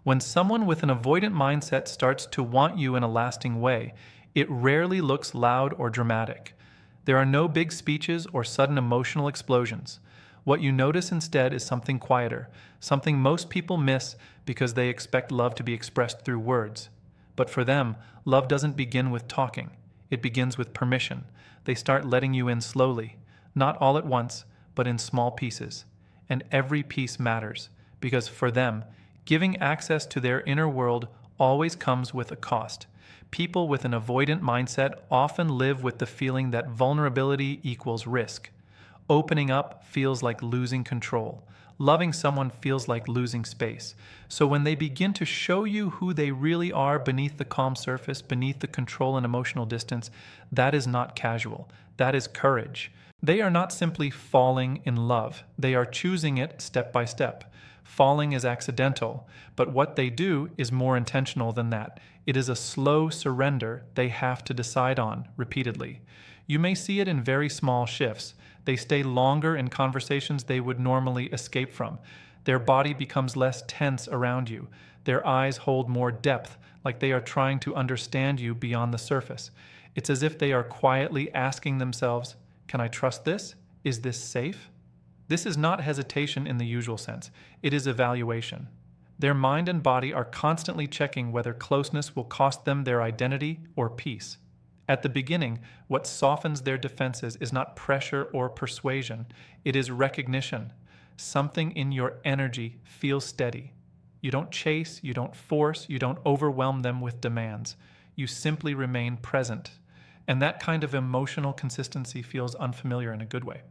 When someone with an avoidant mindset starts to want you in a lasting way, it rarely looks loud or dramatic. There are no big speeches or sudden emotional explosions. What you notice instead is something quieter, something most people miss because they expect love to be expressed through words. But for them, love doesn't begin with talking. It begins with permission. They start letting you in slowly, not all at once, but in small pieces. And every piece matters, because for them, giving access to their inner world always comes with a cost. People with an avoidant mindset often live with the feeling that vulnerability equals risk. Opening up feels like losing control. Loving someone feels like losing space. So when they begin to show you who they really are beneath the calm surface, beneath the control and emotional distance, that is not casual. That is courage. They are not simply falling in love. They are choosing it step by step. Falling is accidental, but what they do is more intentional than that. It is a slow surrender they have to decide on repeatedly. You may see it in very small shifts. They stay longer in conversations they would normally escape from. Their body becomes less tense around you. Their eyes hold more depth, like they are trying to understand you beyond the surface. It's as if they are quietly asking themselves, "Can I trust this? Is this safe?" This is not hesitation in the usual sense. It is evaluation. Their mind and body are constantly checking whether closeness will cost them their identity or peace. At the beginning, what softens their defenses is not pressure or persuasion. It is recognition. Something in your energy feels steady. You don't chase, you don't force, you don't overwhelm them with demands. You simply remain present. And that kind of emotional consistency feels unfamiliar in a good way.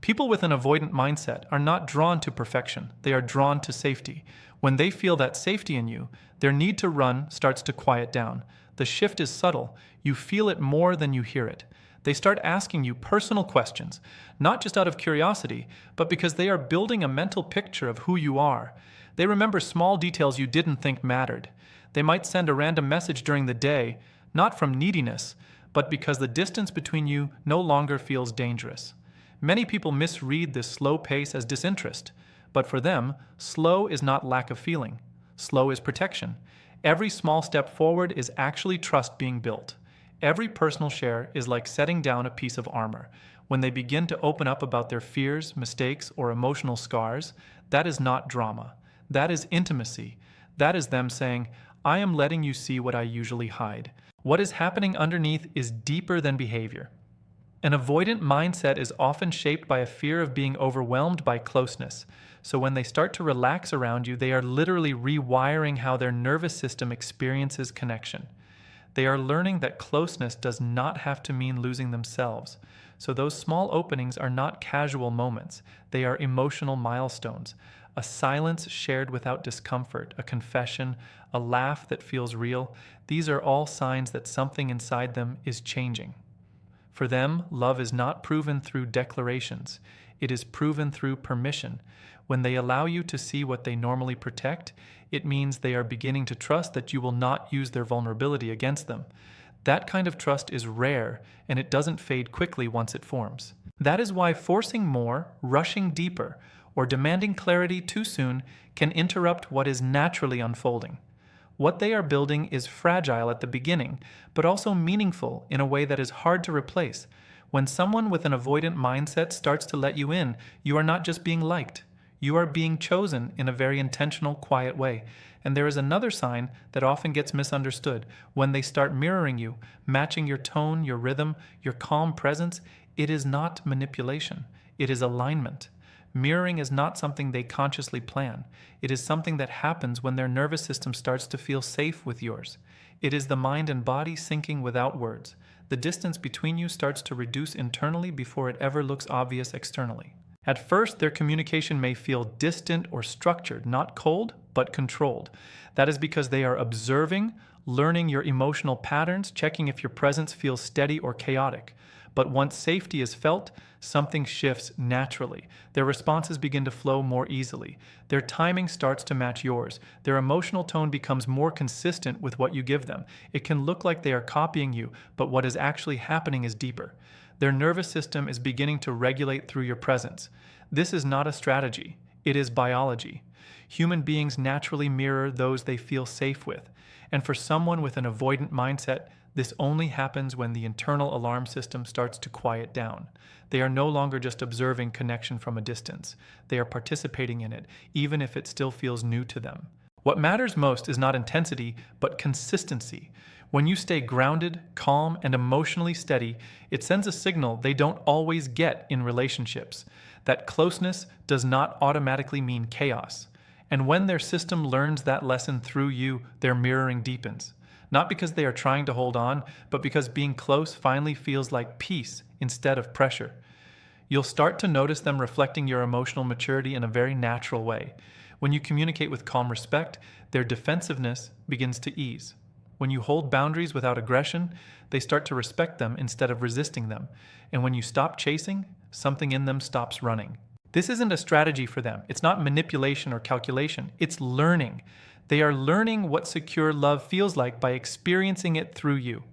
People with an avoidant mindset are not drawn to perfection. They are drawn to safety. When they feel that safety in you, their need to run starts to quiet down. The shift is subtle. You feel it more than you hear it. They start asking you personal questions, not just out of curiosity, but because they are building a mental picture of who you are. They remember small details you didn't think mattered. They might send a random message during the day, not from neediness, but because the distance between you no longer feels dangerous. Many people misread this slow pace as disinterest, but for them, slow is not lack of feeling. Slow is protection. Every small step forward is actually trust being built. Every personal share is like setting down a piece of armor. When they begin to open up about their fears, mistakes, or emotional scars, that is not drama. That is intimacy. That is them saying, "I am letting you see what I usually hide." What is happening underneath is deeper than behavior. An avoidant mindset is often shaped by a fear of being overwhelmed by closeness. So when they start to relax around you, they are literally rewiring how their nervous system experiences connection. They are learning that closeness does not have to mean losing themselves. So those small openings are not casual moments. They are emotional milestones. A silence shared without discomfort, a confession, a laugh that feels real. These are all signs that something inside them is changing. For them, love is not proven through declarations. It is proven through permission. When they allow you to see what they normally protect, it means they are beginning to trust that you will not use their vulnerability against them. That kind of trust is rare, and it doesn't fade quickly once it forms. That is why forcing more, rushing deeper, or demanding clarity too soon can interrupt what is naturally unfolding. What they are building is fragile at the beginning, but also meaningful in a way that is hard to replace. When someone with an avoidant mindset starts to let you in, you are not just being liked. You are being chosen in a very intentional, quiet way. And there is another sign that often gets misunderstood. When they start mirroring you, matching your tone, your rhythm, your calm presence, it is not manipulation. It is alignment. Mirroring is not something they consciously plan. It is something that happens when their nervous system starts to feel safe with yours. It is the mind and body syncing without words. The distance between you starts to reduce internally before it ever looks obvious externally. At first, their communication may feel distant or structured, not cold, but controlled. That is because they are observing, learning your emotional patterns, checking if your presence feels steady or chaotic. But once safety is felt, something shifts naturally. Their responses begin to flow more easily. Their timing starts to match yours. Their emotional tone becomes more consistent with what you give them. It can look like they are copying you, but what is actually happening is deeper. Their nervous system is beginning to regulate through your presence. This is not a strategy. It is biology. Human beings naturally mirror those they feel safe with, and for someone with an avoidant mindset, this only happens when the internal alarm system starts to quiet down. They are no longer just observing connection from a distance. They are participating in it, even if it still feels new to them. What matters most is not intensity, but consistency. When you stay grounded, calm, and emotionally steady, it sends a signal they don't always get in relationships. That closeness does not automatically mean chaos. And when their system learns that lesson through you, their mirroring deepens. Not because they are trying to hold on, but because being close finally feels like peace instead of pressure. You'll start to notice them reflecting your emotional maturity in a very natural way. When you communicate with calm respect, their defensiveness begins to ease. When you hold boundaries without aggression, they start to respect them instead of resisting them. And when you stop chasing, something in them stops running. This isn't a strategy for them. It's not manipulation or calculation. It's learning. They are learning what secure love feels like by experiencing it through you.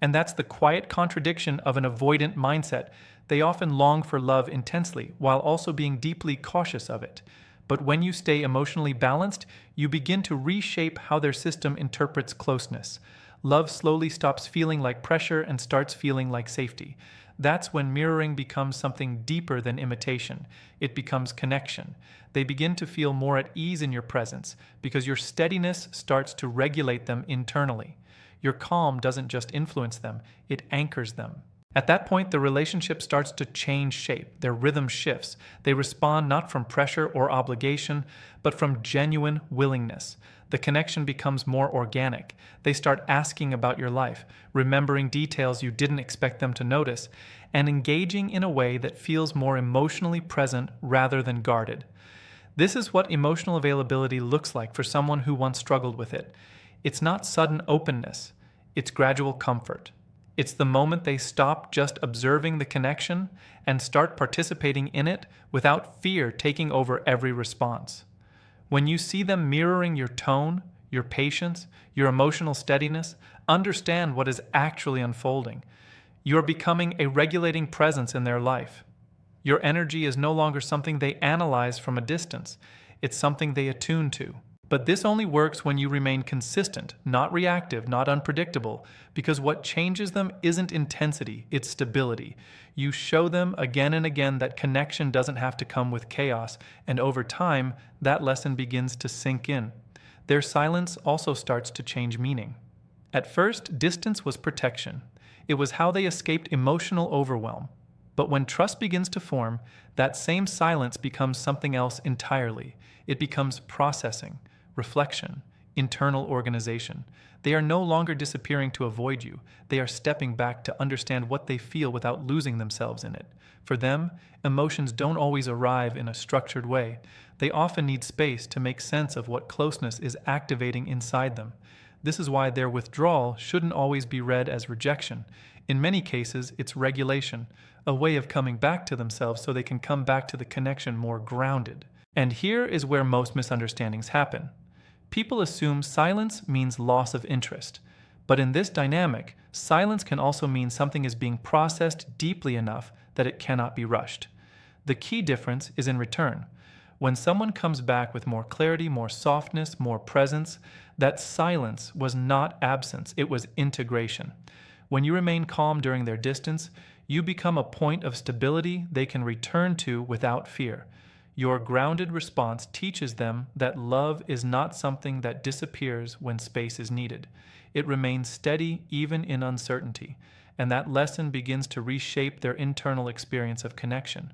And that's the quiet contradiction of an avoidant mindset. They often long for love intensely, while also being deeply cautious of it. But when you stay emotionally balanced, you begin to reshape how their system interprets closeness. Love slowly stops feeling like pressure and starts feeling like safety. That's when mirroring becomes something deeper than imitation. It becomes connection. They begin to feel more at ease in your presence because your steadiness starts to regulate them internally. Your calm doesn't just influence them, it anchors them. At that point, the relationship starts to change shape. Their rhythm shifts. They respond not from pressure or obligation, but from genuine willingness. The connection becomes more organic. They start asking about your life, remembering details you didn't expect them to notice, and engaging in a way that feels more emotionally present rather than guarded. This is what emotional availability looks like for someone who once struggled with it. It's not sudden openness. It's gradual comfort. It's the moment they stop just observing the connection and start participating in it without fear taking over every response. When you see them mirroring your tone, your patience, your emotional steadiness, understand what is actually unfolding. You are becoming a regulating presence in their life. Your energy is no longer something they analyze from a distance. It's something they attune to. But this only works when you remain consistent, not reactive, not unpredictable, because what changes them isn't intensity, it's stability. You show them again and again that connection doesn't have to come with chaos, and over time, that lesson begins to sink in. Their silence also starts to change meaning. At first, distance was protection. It was how they escaped emotional overwhelm. But when trust begins to form, that same silence becomes something else entirely. It becomes processing, reflection, internal organization. They are no longer disappearing to avoid you. They are stepping back to understand what they feel without losing themselves in it. For them, emotions don't always arrive in a structured way. They often need space to make sense of what closeness is activating inside them. This is why their withdrawal shouldn't always be read as rejection. In many cases, it's regulation, a way of coming back to themselves so they can come back to the connection more grounded. And here is where most misunderstandings happen. People assume silence means loss of interest. But in this dynamic, silence can also mean something is being processed deeply enough that it cannot be rushed. The key difference is in return. When someone comes back with more clarity, more softness, more presence, that silence was not absence, it was integration. When you remain calm during their distance, you become a point of stability they can return to without fear. Your grounded response teaches them that love is not something that disappears when space is needed. It remains steady even in uncertainty, and that lesson begins to reshape their internal experience of connection.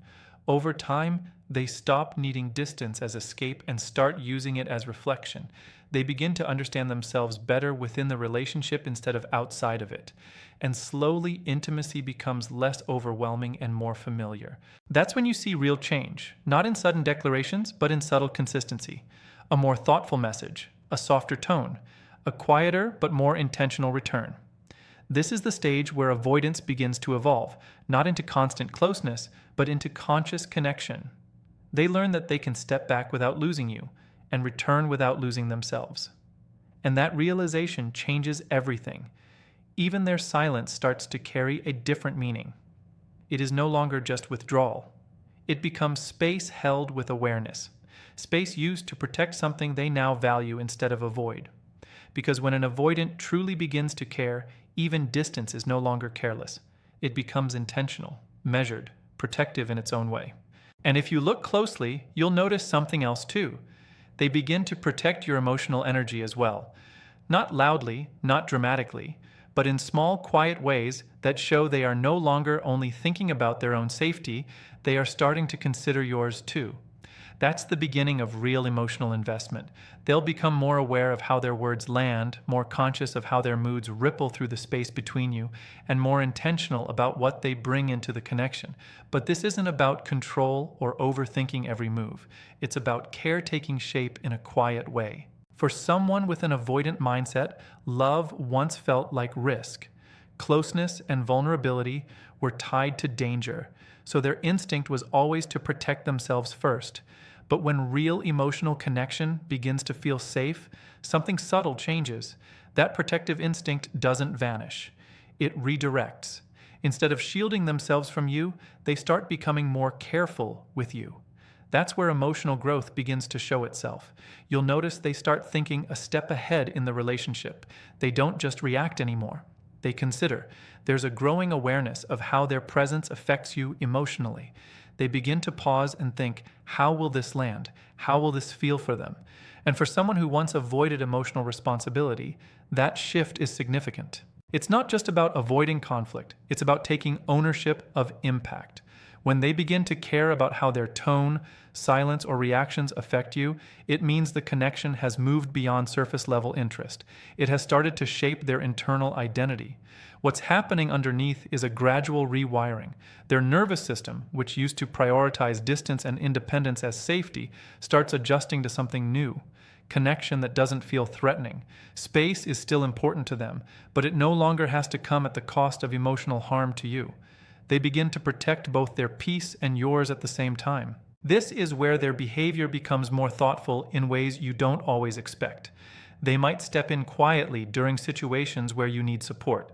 Over time, they stop needing distance as escape and start using it as reflection. They begin to understand themselves better within the relationship instead of outside of it. And slowly, intimacy becomes less overwhelming and more familiar. That's when you see real change, not in sudden declarations, but in subtle consistency. A more thoughtful message, a softer tone, a quieter but more intentional return. This is the stage where avoidance begins to evolve, not into constant closeness, but into conscious connection. They learn that they can step back without losing you, and return without losing themselves. And that realization changes everything. Even their silence starts to carry a different meaning. It is no longer just withdrawal. It becomes space held with awareness. space used to protect something they now value instead of avoid. Because when an avoidant truly begins to care, even distance is no longer careless. It becomes intentional, measured, protective in its own way. And if you look closely, you'll notice something else too. They begin to protect your emotional energy as well. Not loudly, not dramatically, but in small, quiet ways that show they are no longer only thinking about their own safety, they are starting to consider yours too. That's the beginning of real emotional investment. They'll become more aware of how their words land, more conscious of how their moods ripple through the space between you, and more intentional about what they bring into the connection. But this isn't about control or overthinking every move. It's about care taking shape in a quiet way. For someone with an avoidant mindset, love once felt like risk. Closeness and vulnerability were tied to danger, so their instinct was always to protect themselves first. But when real emotional connection begins to feel safe, something subtle changes. That protective instinct doesn't vanish. It redirects. Instead of shielding themselves from you, they start becoming more careful with you. That's where emotional growth begins to show itself. You'll notice they start thinking a step ahead in the relationship. They don't just react anymore. They consider. There's a growing awareness of how their presence affects you emotionally. They begin to pause and think, how will this land? How will this feel for them? And for someone who once avoided emotional responsibility, that shift is significant. It's not just about avoiding conflict, it's about taking ownership of impact. When they begin to care about how their tone, silence, or reactions affect you, it means the connection has moved beyond surface-level interest. It has started to shape their internal identity. What's happening underneath is a gradual rewiring. Their nervous system, which used to prioritize distance and independence as safety, starts adjusting to something new. Connection that doesn't feel threatening. Space is still important to them, but it no longer has to come at the cost of emotional harm to you. They begin to protect both their peace and yours at the same time. This is where their behavior becomes more thoughtful in ways you don't always expect. They might step in quietly during situations where you need support.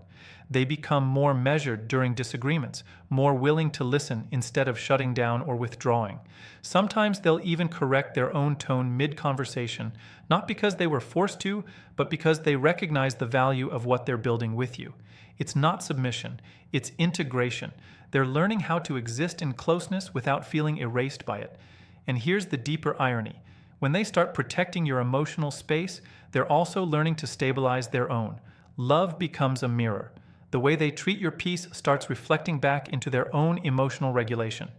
They become more measured during disagreements, more willing to listen instead of shutting down or withdrawing. Sometimes they'll even correct their own tone mid-conversation, not because they were forced to, but because they recognize the value of what they're building with you. It's not submission, it's integration. They're learning how to exist in closeness without feeling erased by it. And here's the deeper irony. When they start protecting your emotional space, they're also learning to stabilize their own. Love becomes a mirror. The way they treat your peace starts reflecting back into their own emotional regulation.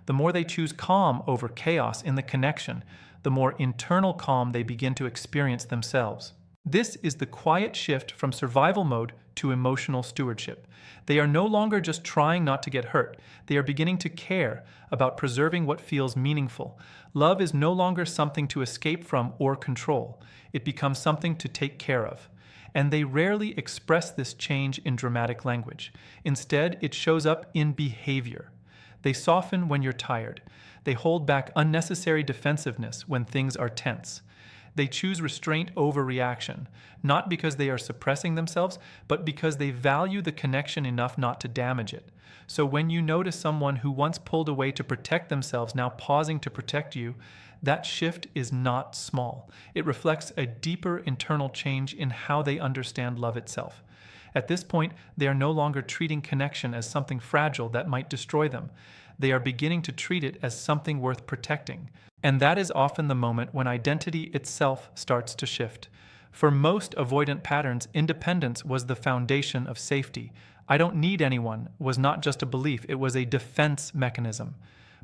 The more they choose calm over chaos in the connection, the more internal calm they begin to experience themselves. This is the quiet shift from survival mode to emotional stewardship. They are no longer just trying not to get hurt. They are beginning to care about preserving what feels meaningful. Love is no longer something to escape from or control. It becomes something to take care of. And they rarely express this change in dramatic language. Instead, it shows up in behavior. They soften when you're tired. They hold back unnecessary defensiveness when things are tense. They choose restraint over reaction, not because they are suppressing themselves, but because they value the connection enough not to damage it. So when you notice someone who once pulled away to protect themselves now pausing to protect you, that shift is not small. It reflects a deeper internal change in how they understand love itself. At this point, they are no longer treating connection as something fragile that might destroy them. They are beginning to treat it as something worth protecting. And that is often the moment when identity itself starts to shift. For most avoidant patterns, independence was the foundation of safety. I don't need anyone was not just a belief, it was a defense mechanism.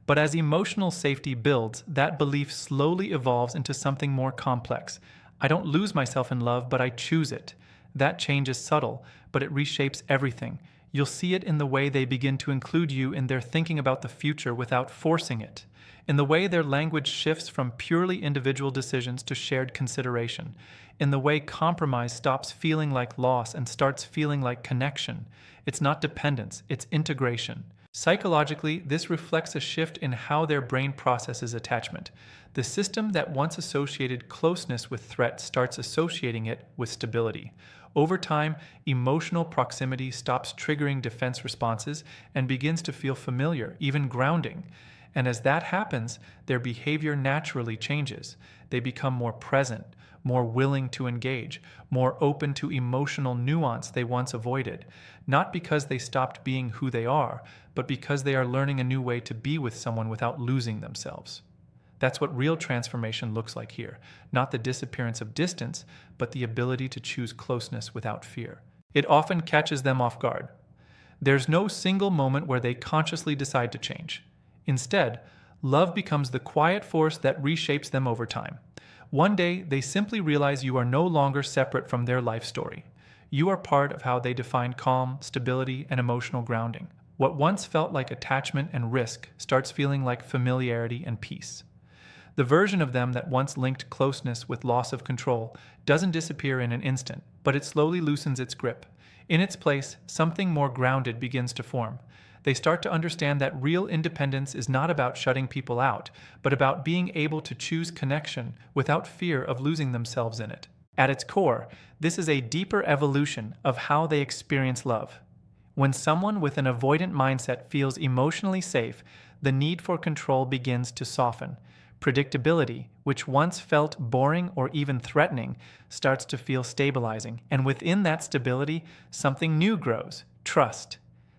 But as emotional safety builds, that belief slowly evolves into something more complex. I don't lose myself in love, but I choose it. That change is subtle, but it reshapes everything. You'll see it in the way they begin to include you in their thinking about the future without forcing it, in the way their language shifts from purely individual decisions to shared consideration, in the way compromise stops feeling like loss and starts feeling like connection. It's not dependence, it's integration. Psychologically, this reflects a shift in how their brain processes attachment. The system that once associated closeness with threat starts associating it with stability. Over time, emotional proximity stops triggering defense responses and begins to feel familiar, even grounding. And as that happens, their behavior naturally changes. They become more present, more willing to engage, more open to emotional nuance they once avoided, not because they stopped being who they are, but because they are learning a new way to be with someone without losing themselves. That's what real transformation looks like here, not the disappearance of distance, but the ability to choose closeness without fear. It often catches them off guard. There's no single moment where they consciously decide to change. Instead, love becomes the quiet force that reshapes them over time. One day, they simply realize you are no longer separate from their life story. You are part of how they define calm, stability, and emotional grounding. What once felt like attachment and risk starts feeling like familiarity and peace. The version of them that once linked closeness with loss of control doesn't disappear in an instant, but it slowly loosens its grip. In its place, something more grounded begins to form. They start to understand that real independence is not about shutting people out, but about being able to choose connection without fear of losing themselves in it. At its core, this is a deeper evolution of how they experience love. When someone with an avoidant mindset feels emotionally safe, the need for control begins to soften. Predictability, which once felt boring or even threatening, starts to feel stabilizing, and within that stability, something new grows: trust.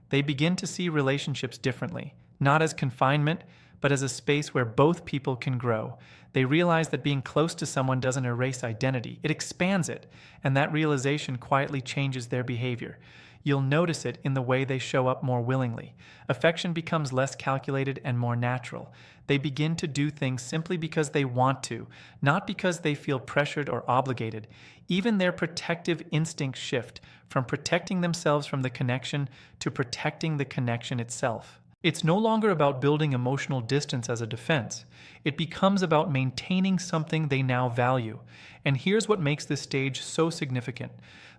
They begin to see relationships differently, not as confinement, but as a space where both people can grow. They realize that being close to someone doesn't erase identity, it expands it, and that realization quietly changes their behavior. You'll notice it in the way they show up more willingly. Affection becomes less calculated and more natural. They begin to do things simply because they want to, not because they feel pressured or obligated. Even their protective instincts shift from protecting themselves from the connection to protecting the connection itself. It's no longer about building emotional distance as a defense. It becomes about maintaining something they now value. And here's what makes this stage so significant.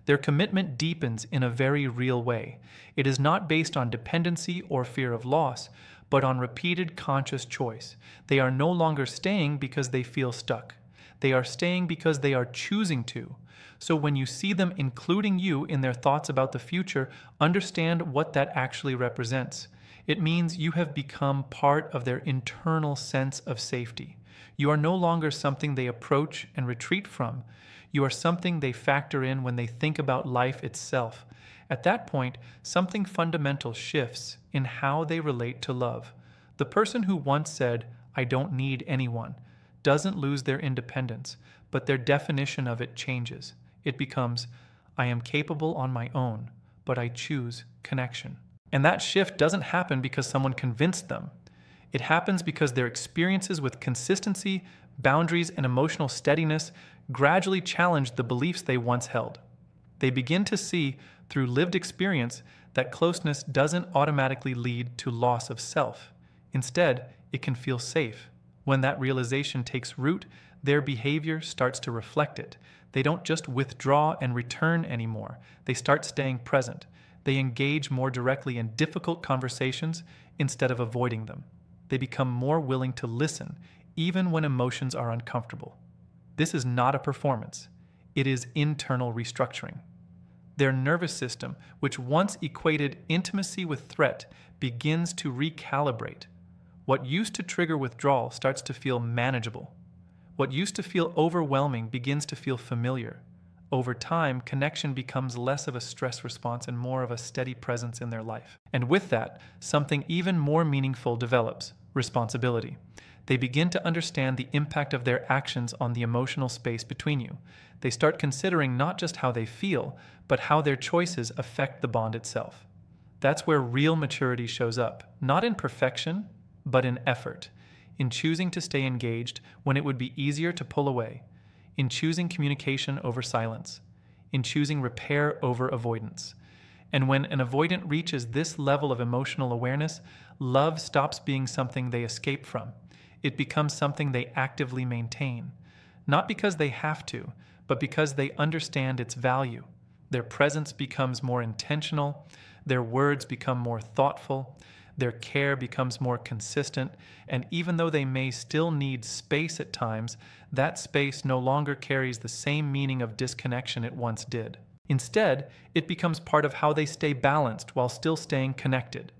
Their commitment deepens in a very real way. It is not based on dependency or fear of loss, but on repeated conscious choice. They are no longer staying because they feel stuck. They are staying because they are choosing to. So when you see them including you in their thoughts about the future, understand what that actually represents. It means you have become part of their internal sense of safety. You are no longer something they approach and retreat from. You are something they factor in when they think about life itself. At that point, something fundamental shifts in how they relate to love. The person who once said, "I don't need anyone," doesn't lose their independence, but their definition of it changes. It becomes, "I am capable on my own, but I choose connection." And that shift doesn't happen because someone convinced them. It happens because their experiences with consistency, boundaries, and emotional steadiness gradually challenge the beliefs they once held. They begin to see, through lived experience, that closeness doesn't automatically lead to loss of self. Instead, it can feel safe. When that realization takes root, their behavior starts to reflect it. They don't just withdraw and return anymore. They start staying present. They engage more directly in difficult conversations instead of avoiding them. They become more willing to listen, even when emotions are uncomfortable. This is not a performance. It is internal restructuring. Their nervous system, which once equated intimacy with threat, begins to recalibrate. What used to trigger withdrawal starts to feel manageable. What used to feel overwhelming begins to feel familiar. Over time, connection becomes less of a stress response and more of a steady presence in their life. And with that, something even more meaningful develops: responsibility. They begin to understand the impact of their actions on the emotional space between you. They start considering not just how they feel, but how their choices affect the bond itself. That's where real maturity shows up, not in perfection, but in effort, in choosing to stay engaged when it would be easier to pull away, in choosing communication over silence, in choosing repair over avoidance. And when an avoidant reaches this level of emotional awareness, love stops being something they escape from. It becomes something they actively maintain, not because they have to, but because they understand its value. Their presence becomes more intentional, their words become more thoughtful, their care becomes more consistent, and even though they may still need space at times, that space no longer carries the same meaning of disconnection it once did. Instead, it becomes part of how they stay balanced while still staying connected.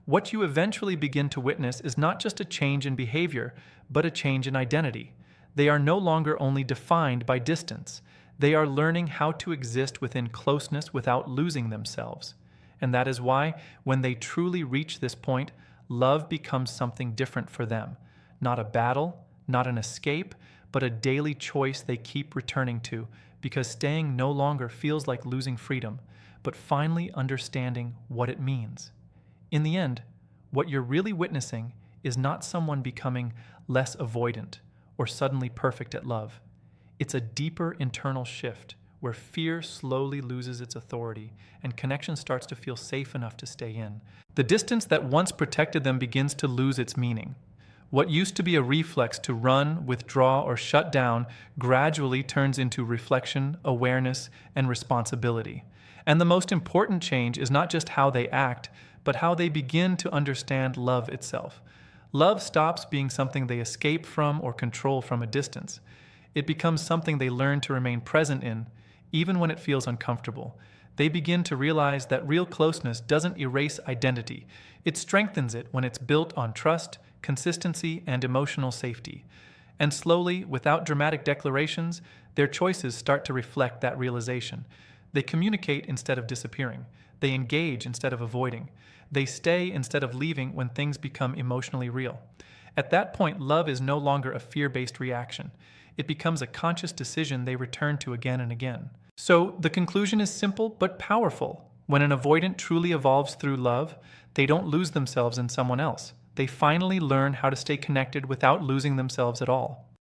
What you eventually begin to witness is not just a change in behavior, but a change in identity. They are no longer only defined by distance. They are learning how to exist within closeness without losing themselves. And that is why, when they truly reach this point, love becomes something different for them. Not a battle, not an escape, but a daily choice they keep returning to, because staying no longer feels like losing freedom, but finally understanding what it means. In the end, what you're really witnessing is not someone becoming less avoidant or suddenly perfect at love. It's a deeper internal shift where fear slowly loses its authority and connection starts to feel safe enough to stay in. The distance that once protected them begins to lose its meaning. What used to be a reflex to run, withdraw, or shut down gradually turns into reflection, awareness, and responsibility. And the most important change is not just how they act, but how they begin to understand love itself. Love stops being something they escape from or control from a distance. It becomes something they learn to remain present in, even when it feels uncomfortable. They begin to realize that real closeness doesn't erase identity. It strengthens it when it's built on trust, consistency, and emotional safety. And slowly, without dramatic declarations, their choices start to reflect that realization. They communicate instead of disappearing. They engage instead of avoiding. They stay instead of leaving when things become emotionally real. At that point, love is no longer a fear-based reaction. It becomes a conscious decision they return to again and again. So, the conclusion is simple but powerful. When an avoidant truly evolves through love, they don't lose themselves in someone else. They finally learn how to stay connected without losing themselves at all.